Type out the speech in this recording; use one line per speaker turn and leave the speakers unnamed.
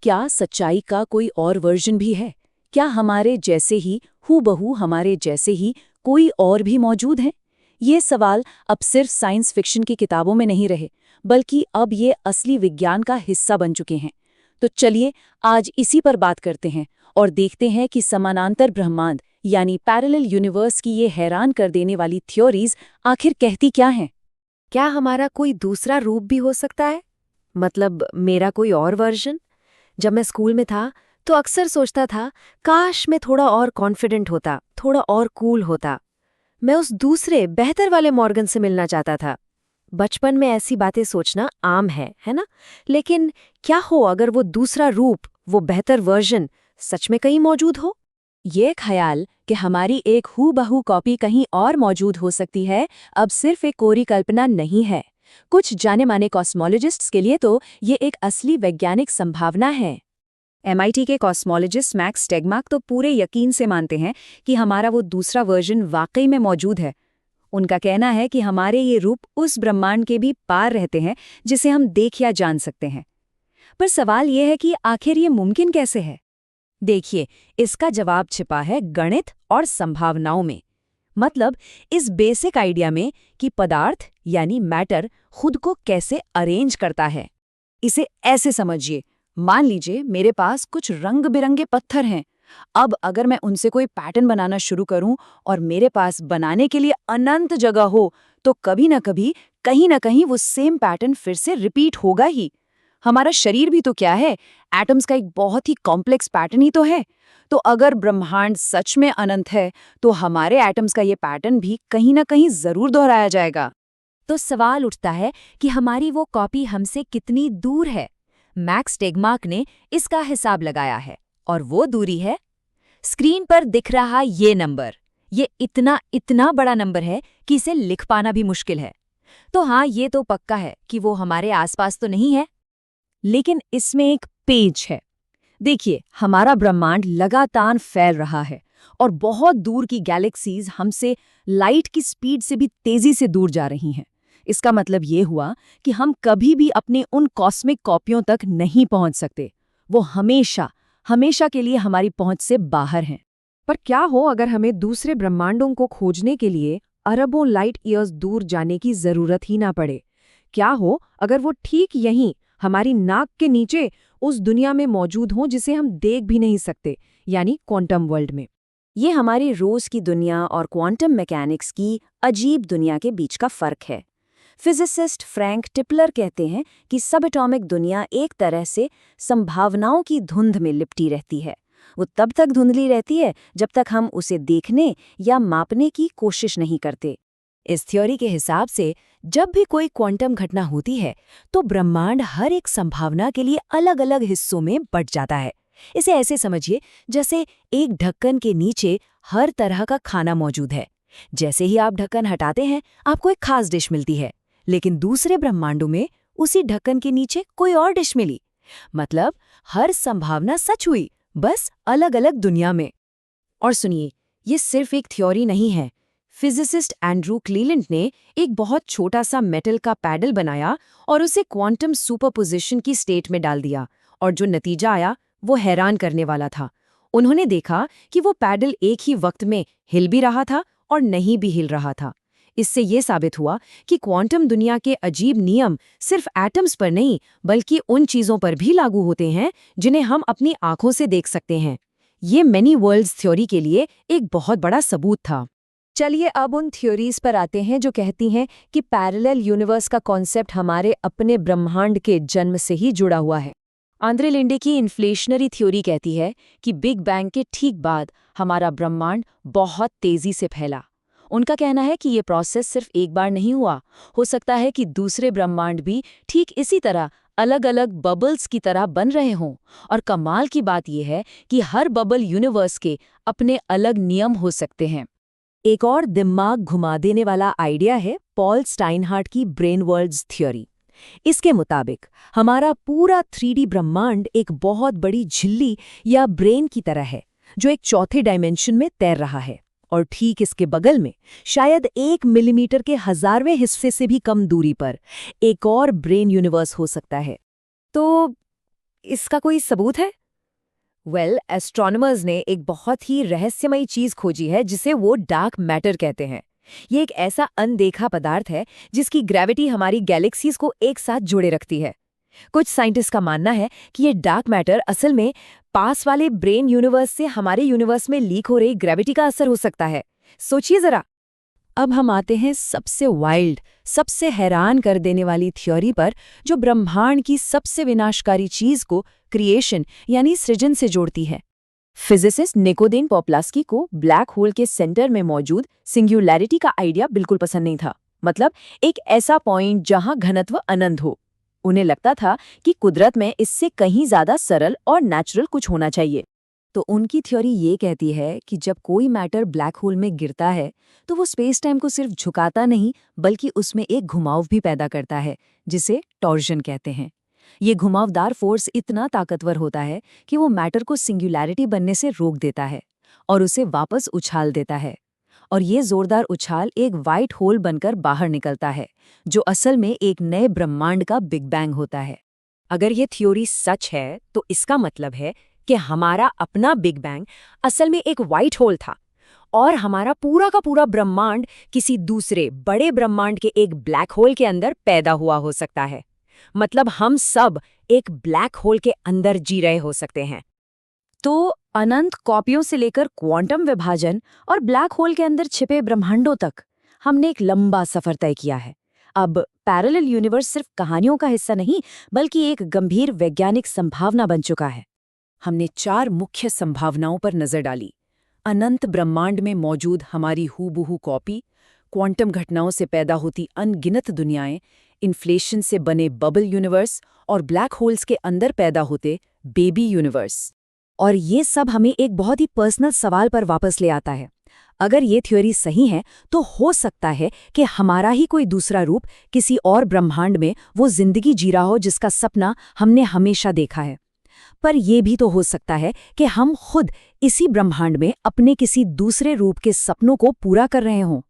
क्या सच्चाई का कोई और वर्जन भी है? क्या हमारे जैसे ही, हूबहू हमारे जैसे ही कोई और भी मौजूद है? ये सवाल अब सिर्फ साइंस फिक्शन की किताबों में नहीं रहे, बल्कि अब ये असली विज्ञान का हिस्सा बन चुके हैं। तो चलिए आज इसी पर बात करते हैं और देखते हैं कि समानांतर ब्रह्मांड यानी पैरेलल यूनिवर्स की ये हैरान कर देने वाली थ्योरीज आखिर कहती क्या हैं।
क्या हमारा कोई दूसरा रूप भी हो सकता है? मतलब मेरा कोई और वर्जन? जब मैं स्कूल में था तो अक्सर सोचता था, काश मैं थोड़ा और कॉन्फिडेंट होता, थोड़ा और कूल होता। मैं उस दूसरे बेहतर वाले मॉर्गन से मिलना चाहता था। बचपन में ऐसी बातें सोचना आम है ना? लेकिन क्या हो अगर वो दूसरा रूप, वो बेहतर वर्जन सच में कहीं मौजूद हो?
ये ख्याल कि हमारी एक हूबहू कॉपी कहीं और मौजूद हो सकती है, अब सिर्फ एक कोरी कल्पना नहीं है। कुछ जाने माने कॉस्मोलॉजिस्ट्स के लिए तो ये एक असली वैज्ञानिक संभावना है। MIT के कॉस्मोलॉजिस्ट मैक्स टेगमार्क तो पूरे यकीन से मानते हैं कि हमारा वो दूसरा वर्जन वाकई में मौजूद है। उनका कहना है कि हमारे ये रूप उस ब्रह्मांड के भी पार रहते हैं जिसे हम देख या जान सकते हैं। पर सवाल ये है कि आखिर ये मुमकिन कैसे है? देखिए, इसका जवाब छिपा है गणित और संभावनाओं में। मतलब इस बेसिक आइडिया में कि पदार्थ यानी मैटर खुद को कैसे अरेंज करता है। इसे ऐसे समझिए, मान लीजिए मेरे पास कुछ रंग बिरंगे पत्थर हैं। अब अगर मैं उनसे कोई पैटर्न बनाना शुरू करूं और मेरे पास बनाने के लिए अनंत जगह हो, तो कभी ना कभी, कहीं ना कहीं वो सेम पैटर्न फिर से रिपीट होगा ही। हमारा शरीर भी तो क्या है, एटम्स का एक बहुत ही कॉम्प्लेक्स पैटर्न ही तो है। तो अगर ब्रह्मांड सच में अनंत है, तो हमारे एटम्स का ये पैटर्न भी कहीं ना कहीं जरूर दोहराया जाएगा।
तो सवाल उठता है कि हमारी वो कॉपी हमसे कितनी दूर है। मैक्स टेगमार्क ने इसका हिसाब लगाया है और वो दूरी है स्क्रीन पर दिख रहा ये नंबर। ये इतना इतना बड़ा नंबर है कि इसे लिख पाना भी मुश्किल है। तो हाँ, ये तो पक्का है कि वो हमारे आसपास तो नहीं है।
लेकिन इसमें एक पेच है। देखिए, हमारा ब्रह्मांड लगातार फैल रहा है और बहुत दूर की गैलेक्सीज हमसे लाइट की स्पीड से भी तेजी से दूर जा रही हैं। इसका मतलब ये हुआ कि हम कभी भी अपने उन कॉस्मिक कॉपियों तक नहीं पहुंच सकते। वो हमेशा हमेशा के लिए हमारी पहुंच से बाहर हैं।
पर क्या हो अगर हमें दूसरे ब्रह्मांडों को खोजने के लिए अरबों लाइट ईयर्स दूर जाने की जरूरत ही ना पड़े? क्या हो अगर वो ठीक यहीं हमारी नाक के नीचे उस दुनिया में मौजूद हों जिसे हम देख भी नहीं सकते, यानी क्वांटम वर्ल्ड में?
ये हमारी रोज की दुनिया और क्वांटम मैकेनिक्स की अजीब दुनिया के बीच का फर्क है। फिजिसिस्ट फ्रैंक टिपलर कहते हैं कि सबएटॉमिक दुनिया एक तरह से संभावनाओं की धुंध में लिपटी रहती है। वो तब तक धुंधली रहती है जब तक हम उसे देखने या मापने की कोशिश नहीं करते। इस थ्योरी के हिसाब से जब भी कोई क्वांटम घटना होती है, तो ब्रह्मांड हर एक संभावना के लिए अलग अलग हिस्सों में बंट जाता है। इसे ऐसे समझिए जैसे एक ढक्कन के नीचे हर तरह का खाना मौजूद है। जैसे ही आप ढक्कन हटाते हैं, आपको एक खास डिश मिलती है। लेकिन दूसरे ब्रह्मांडों में उसी ढक्कन के नीचे कोई और डिश मिली। मतलब हर संभावना सच हुई, बस अलग अलग दुनिया में। और सुनिए, ये सिर्फ एक थ्योरी नहीं है। फिजिसिस्ट एंड्रू क्लीलैंड ने एक बहुत छोटा सा मेटल का पैडल बनाया और उसे क्वांटम सुपरपोजिशन की स्टेट में डाल दिया, और जो नतीजा आया वो हैरान करने वाला था। उन्होंने देखा कि वो पैडल एक ही वक्त में हिल भी रहा था और नहीं भी हिल रहा था। इससे ये साबित हुआ कि क्वांटम दुनिया के अजीब नियम सिर्फ एटम्स पर नहीं, बल्कि उन चीज़ों पर भी लागू होते हैं जिन्हें हम अपनी आंखों से देख सकते हैं। ये मेनी वर्ल्ड्स थ्योरी के लिए एक बहुत बड़ा सबूत था।
चलिए अब उन थ्योरीज पर आते हैं जो कहती हैं कि पैरेलल यूनिवर्स का कॉन्सेप्ट हमारे अपने ब्रह्मांड के जन्म से ही जुड़ा हुआ है। आंद्रे लिंडे की इन्फ्लेशनरी थ्योरी कहती है कि बिग बैंग के ठीक बाद हमारा ब्रह्मांड बहुत तेजी से फैला। उनका कहना है कि ये प्रोसेस सिर्फ एक बार नहीं हुआ। हो सकता है कि दूसरे ब्रह्मांड भी ठीक इसी तरह अलग अलग बबल्स की तरह बन रहे हों। और कमाल की बात यह है कि हर बबल यूनिवर्स के अपने अलग नियम हो सकते हैं। एक और दिमाग घुमा देने वाला आइडिया है पॉल स्टाइनहार्ट की ब्रेन वर्ल्ड्स थ्योरी। इसके मुताबिक हमारा पूरा 3D ब्रह्मांड एक बहुत बड़ी झिल्ली या ब्रेन की तरह है, जो एक चौथे डायमेंशन में तैर रहा है। और ठीक इसके बगल में, शायद 1 मिलीमीटर के 1000वें हिस्से से भी कम दूरी पर, एक और ब्रेन यूनिवर्स हो सकता है। तो इसका कोई सबूत है? एस्ट्रोनॉमर्स ने एक बहुत ही रहस्यमयी चीज खोजी है जिसे वो डार्क मैटर कहते हैं। ये एक ऐसा अनदेखा पदार्थ है जिसकी ग्रेविटी हमारी गैलेक्सीज को एक साथ जोड़े रखती है। कुछ साइंटिस्ट का मानना है कि ये डार्क मैटर असल में पास वाले ब्रेन यूनिवर्स से हमारे यूनिवर्स में लीक हो रही ग्रेविटी का असर हो सकता है। सोचिए जरा। अब हम आते हैं सबसे वाइल्ड, सबसे हैरान कर देने वाली थ्योरी पर, जो ब्रह्मांड की सबसे विनाशकारी चीज को क्रिएशन यानी सृजन से जोड़ती है।
फिजिसिस्ट निकोदेन पोप्लास्की को ब्लैक होल के सेंटर में मौजूद सिंगुलैरिटी का आइडिया बिल्कुल पसंद नहीं था। मतलब एक ऐसा पॉइंट जहां घनत्व अनंत हो। उन्हें लगता था कि कुदरत में इससे कहीं ज्यादा सरल और नेचुरल कुछ होना चाहिए। तो उनकी थ्योरी ये कहती है कि जब कोई मैटर ब्लैक होल में गिरता है तो वो स्पेस टाइम को सिर्फ झुकाता नहीं बल्कि उसमें एक घुमाव भी पैदा करता है, जिसे टॉर्जन कहते हैं। ये घुमावदार फोर्स इतना ताकतवर होता है कि वो मैटर को सिंगुलैरिटी बनने से रोक देता है और उसे वापस उछाल देता है। और ये जोरदार उछाल एक वाइट होल बनकर बाहर निकलता है, जो असल में एक नए ब्रह्मांड का बिग बैंग होता है।
अगर ये थ्योरी सच है तो इसका मतलब है कि हमारा अपना बिग बैंग असल में एक वाइट होल था और हमारा पूरा का पूरा ब्रह्मांड किसी दूसरे बड़े ब्रह्मांड के एक ब्लैक होल के अंदर पैदा हुआ हो सकता है। मतलब हम सब एक ब्लैक होल के अंदर जी रहे हो सकते हैं।
तो अनंत कॉपियों से लेकर क्वांटम विभाजन और ब्लैक होल के अंदर छिपे ब्रह्मांडों तक हमने एक लंबा सफर तय किया है। अब पैरेलल यूनिवर्स सिर्फ कहानियों का हिस्सा नहीं बल्कि एक गंभीर वैज्ञानिक संभावना बन चुका है।
हमने 4 मुख्य संभावनाओं पर नजर डाली। अनंत ब्रह्मांड में मौजूद हमारी हूबहू कॉपी, क्वांटम घटनाओं से पैदा होती अनगिनत दुनियाएं, इन्फ्लेशन से बने बबल यूनिवर्स और ब्लैक होल्स के अंदर पैदा होते बेबी यूनिवर्स।
और ये सब हमें एक बहुत ही पर्सनल सवाल पर वापस ले आता है। अगर ये थ्योरी सही है तो हो सकता है कि हमारा ही कोई दूसरा रूप किसी और ब्रह्मांड में वो जिंदगी जी रहा हो जिसका सपना हमने हमेशा देखा है। पर यह भी तो हो सकता है कि हम खुद इसी ब्रह्मांड में अपने किसी दूसरे रूप के सपनों को पूरा कर रहे हों।